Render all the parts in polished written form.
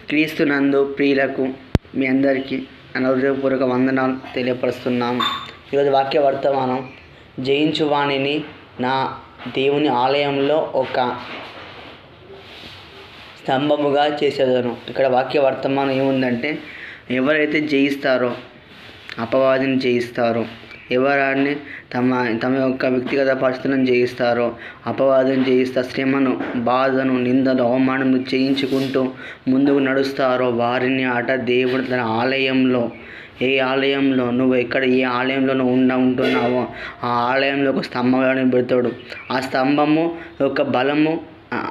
క్రీస్తునందు ప్రియులకు మీ అందరికీ నా హృదయపూర్వక వందనాలు తెలియపరుస్తున్నాము. ఈరోజు వాక్య వర్తమానం, జయించువాణిని నా దేవుని ఆలయంలో ఒక స్తంభముగా చేసేదను. ఇక్కడ వాక్య వర్తమానం ఏముందంటే, ఎవరైతే జయిస్తారో, అపవాదిని జయిస్తారో, ఎవరాన్ని తమ యొక్క వ్యక్తిగత పరిస్థితులను జయిస్తారో, అపవాదం జయిస్తారు, శ్రమను, బాధను, నిందలు, అవమానము జయించుకుంటూ ముందుకు నడుస్తారో వారిని దేవుడు తన ఆలయంలో, ఏ ఆలయంలో ఏ ఆలయంలో నువ్వు ఉంటున్నావో ఆ ఆలయంలో ఒక స్తంభంలో పెడతాడు. ఆ స్తంభము యొక్క బలము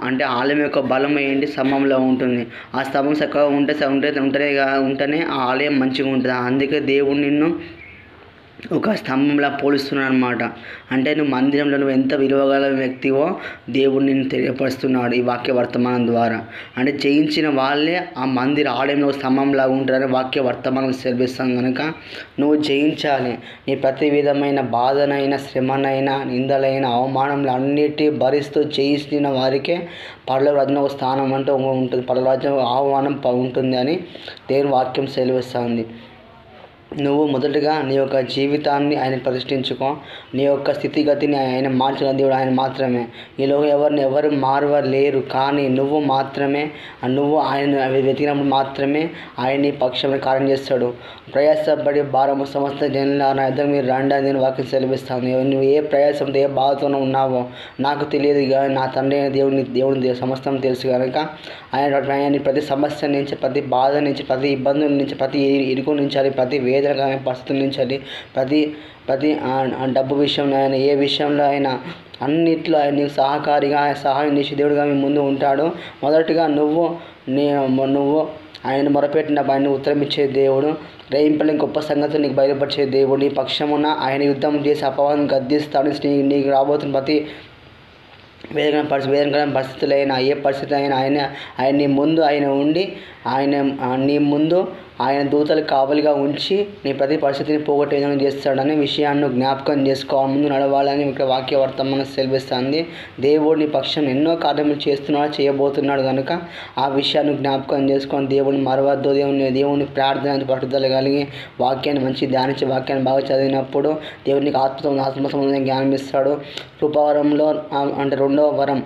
అంటే ఆలయం యొక్క బలం ఏంటి? స్తంభంలో ఉంటుంది. ఆ స్తంభం చక్కగా ఉంటేనే ఆ ఆలయం మంచిగా ఉంటుంది. అందుకే దేవుడు నిన్ను ఒక స్తంభంలా పోలుస్తున్నాడు అనమాట. అంటే నువ్వు మందిరంలో నువ్వు ఎంత విలువగల వ్యక్తివో దేవుడు నిన్ను తెలియపరుస్తున్నాడు ఈ వాక్య వర్తమానం ద్వారా. అంటే జయించిన వాళ్ళే ఆ మందిర ఆలయంలో స్తంభంలాగా ఉంటారని వాక్య వర్తమానం సెలవిస్తాం. కనుక నువ్వు జయించాలి. నీ ప్రతి విధమైన బాధనైనా, శ్రమనైనా, నిందలైన, అవమానంలో అన్నిటి భరిస్తూ జయించిన వారికే పరలోక రాజ్యంలో ఒక స్థానం అంటూ ఉంటుంది. పరలోక రాజ్యం ఆహ్వానం ఉంటుంది అని దేవుని వాక్యం సెలవిస్తుంది. నువ్వు మొదటగా నీ యొక్క జీవితాన్ని ఆయన ప్రతిష్ఠించుకో. నీ యొక్క స్థితిగతిని ఆయన మార్చిన దేవుడు ఆయన మాత్రమే. ఈలోగా ఎవరు మారలేరు. కానీ నువ్వు మాత్రమే, నువ్వు ఆయన వెతికినప్పుడు మాత్రమే ఆయన నీ పక్షంలో కార్యం చేస్తాడు. ప్రయాసపడి భారము సమస్త జనుల నా యుద్ధం మీరు రండి అని నేను వాక్యం సెలవిస్తాను. నువ్వు ఏ ప్రయాసంతో ఏ బాధతోనూ ఉన్నావో నాకు తెలియదు, కానీ నా తండ్రి అయిన దేవుని సమస్తం తెలుసు. కనుక ఆయన ప్రతి సమస్య నుంచి, ప్రతి బాధ నుంచి, ప్రతి ఇబ్బందుల నుంచి, ప్రతి ఇరుకు నుంచి, ప్రతి వేదన పరిస్థితుల నుంచి, ప్రతి డబ్బు విషయంలో అయినా, ఏ విషయంలో అయినా, అన్నిట్లో ఆయన నీకు సహాయం చేసే దేవుడుగా మీ ముందు ఉంటాడు. మొదటిగా నువ్వు ఆయన మొరపెట్టినప్పుడు ఆయన ఉత్తరం ఇచ్చే దేవుడు, రేయింపలేని గొప్ప సంగతులు నీకు బయలుపరిచే దేవుడు, నీ పక్షమున ఆయన యుద్ధం చేసి అపవాదం గద్దిస్తాడు. నీకు రాబోతున్న ప్రతి వేదనకరమైన పరిస్థితులైనా, ఏ పరిస్థితి అయినా ఆయన నీ ముందు ఆయన ఉండి, నీ ముందు ఆయన దూతలు కావలిగా ఉంచి నీ ప్రతి పరిస్థితిని పోగొట్టే విధంగా చేస్తాడనే విషయాన్ని జ్ఞాపకం చేసుకోవాలి. ముందు నడవాలని ఇక్కడ వాక్య వర్తమానం సెలవిస్తుంది. దేవుడు నీ పక్షం ఎన్నో కార్యములు చేయబోతున్నాడు. కనుక ఆ విషయాన్ని జ్ఞాపకం చేసుకొని దేవుడిని మరవద్దు. దేవుని ప్రార్థన పట్టుదల కలిగి వాక్యాన్ని మంచి ధ్యానించి వాక్యాన్ని బాగా చదివినప్పుడు దేవుడు నీకు ఆత్మ సంబంధంగా జ్ఞానం ఇస్తాడు. కృపావరంలో అంటే 2వ వరం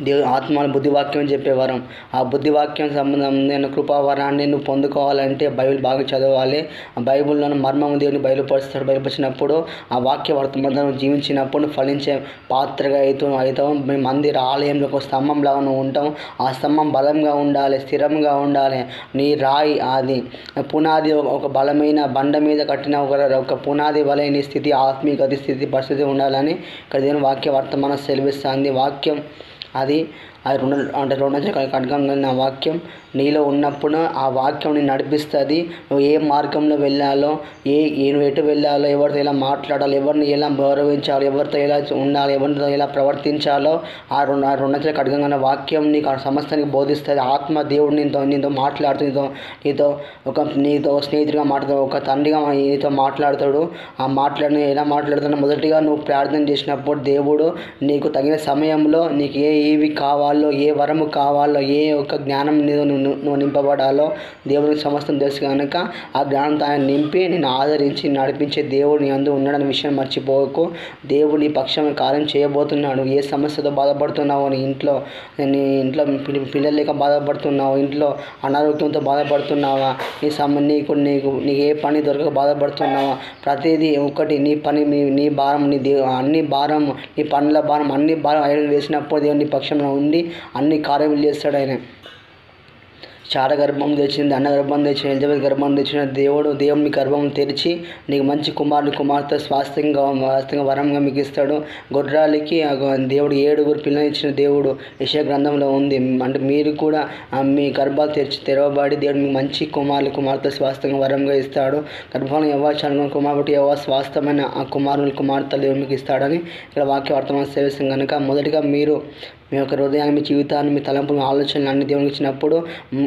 దేవుడు ఆత్మ బుద్ధివాక్యం చెప్పే వరం. ఆ బుద్ధివాక్యం సంబంధమైన కృపావరాన్ని నువ్వు పొందుకోవాలంటే బైబిల్ బాగా చదవాలి. ఆ బైబిల్లోని మర్మము దేవుని బయలుపరిచినప్పుడు ఆ వాక్య వర్తమానం జీవించినప్పుడు ఫలించే పాత్రగా అవుతావు. మీ మందిర ఆలయంలో ఒక స్తంభంలాగా నువ్వు ఉంటావు. ఆ స్తంభం బలంగా ఉండాలి, స్థిరంగా ఉండాలి. నీ రాయి అది పునాది ఒక బలమైన బండ మీద కట్టిన ఒక పునాది వలె నీ స్థితి, ఆత్మీయ గతి స్థితి పరిస్థితి ఉండాలని ఇక్కడ దేవుని వాక్య వర్తమానం సెలవిస్తుంది. వాక్యం అది 2 ఖడ్గంగా నా వాక్యం నీలో ఉన్నప్పుడు ఆ వాక్యం నేను నడిపిస్తుంది. నువ్వు ఏ మార్గంలో వెళ్ళాలో, నువ్వు ఎటు వెళ్ళాలో, ఎవరితో ఎలా మాట్లాడాలో, ఎవరిని ఎలా గౌరవించాలో, ఎవరితో ఎలా ఉండాలో, ఎవరితో ఎలా ప్రవర్తించాలో ఆ 2 ఖడ్గంగా వాక్యం నీకు ఆ సమస్తానికి బోధిస్తుంది. ఆత్మ దేవుడు నీతో మాట్లాడుతూ నీతో స్నేహితుడిగా మాట్లాడుతూ, ఒక తండ్రిగా నీతో మాట్లాడతాడు. ఆ ఎలా మాట్లాడుతున్నా మొదటిగా నువ్వు ప్రార్థన చేసినప్పుడు దేవుడు నీకు తగిన సమయంలో నీకు ఏవి కావాలో, ఏ వరము కావాలో, ఏ ఒక్క జ్ఞానం నువ్వు నింపబడాలో దేవుడికి సమస్తం తెలుసు. కనుక ఆ జ్ఞానంతో ఆయన నింపి నేను ఆదరించి నడిపించే దేవుడు నీ అందు ఉన్నాడనే విషయం మర్చిపోకు. దేవుడు నీ పక్షం కార్యం చేయబోతున్నాడు. ఏ సమస్యతో బాధపడుతున్నావో, నీ ఇంట్లో పిల్లలు లేక బాధపడుతున్నావు, ఇంట్లో అనారోగ్యంతో బాధపడుతున్నావా, నీకు ఏ పని దొరకక బాధపడుతున్నావా, ప్రతిదీ ఒకటి నీ పని, నీ భారం, అన్ని భారం, నీ పనుల భారం, అన్ని భారం ఆయన వేసినప్పుడు దేవుడు నీ పక్షంలో ఉండి అన్ని కార్యములు చేస్తాడు. ఆయన చార గర్భం తెచ్చింది, అన్న గర్భం తెచ్చిన, ఎలిజబెత్ గర్భం తెచ్చిన దేవుని గర్భం తెరిచి నీకు మంచి కుమార్తె స్వాస్థ్యంగా వరంగా మీకు ఇస్తాడు. గొర్రెలకి దేవుడు 7 పిల్లలు ఇచ్చిన దేవుడు యెషయా గ్రంథంలో ఉంది. అంటే మీరు కూడా మీ గర్భాలు తెరవబడి దేవుడు మీకు మంచి కుమార్తె స్వాస్థ్యంగా వరంగా ఇస్తాడు. గర్భంలో ఎవరు కుమారుడు ఎవరు స్వాస్థ్యమైన ఆ కుమార్తెలు దేవుడు మీకు ఇస్తాడని ఇక్కడ వాక్య వర్తమానం సేవిస్తాం. కనుక మొదటిగా మీరు మీ యొక్క హృదయాన్ని, మీ జీవితాన్ని, మీ తలంపులు, మీ ఆలోచనలు అన్ని దేవునికి ఇచ్చినప్పుడు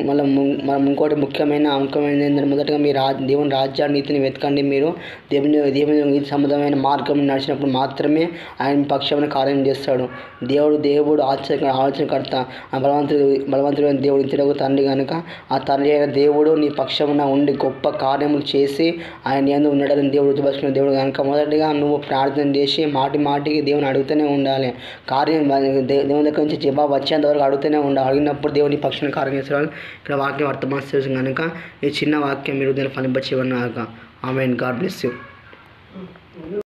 మనం ఇంకోటి ముఖ్యమైన ఏంటంటే మొదటగా మీ దేవుని రాజ్యాన్ని, నీతిని వెతకండి. మీరు దేవుని నీతి సంబంధమైన మార్గం నడిచినప్పుడు మాత్రమే ఆయన మీ పక్షమైన కార్యం చేస్తాడు. దేవుడు ఆలోచనకర్త, బలవంతుడైన దేవుడు, ఇతరులకు తండ్రి కనుక ఆ తండ్రి అయిన దేవుడు నీ పక్షమున ఉండి గొప్ప కార్యములు చేసి ఆయన యందు ఉండడానికి దేవుడు రుజుపరుచుకున్న దేవుడు కనుక మొదటిగా నువ్వు ప్రార్థన చేసి మాటికి దేవుని అడుగుతూనే ఉండాలి. కార్యం దేవుని దగ్గర నుంచి జవాబు వచ్చేంత వరకు అడుగుతూనే ఉండాలి. అడిగినప్పుడు దేవుని పక్షాన కార్యం చేసేవాళ్ళు. ఇక్కడ వాక్యం వర్తమానం కనుక ఈ చిన్న వాక్యం మీరు దీన్ని ఫలింపచేయవన్నాక. ఆమేన్. God bless you.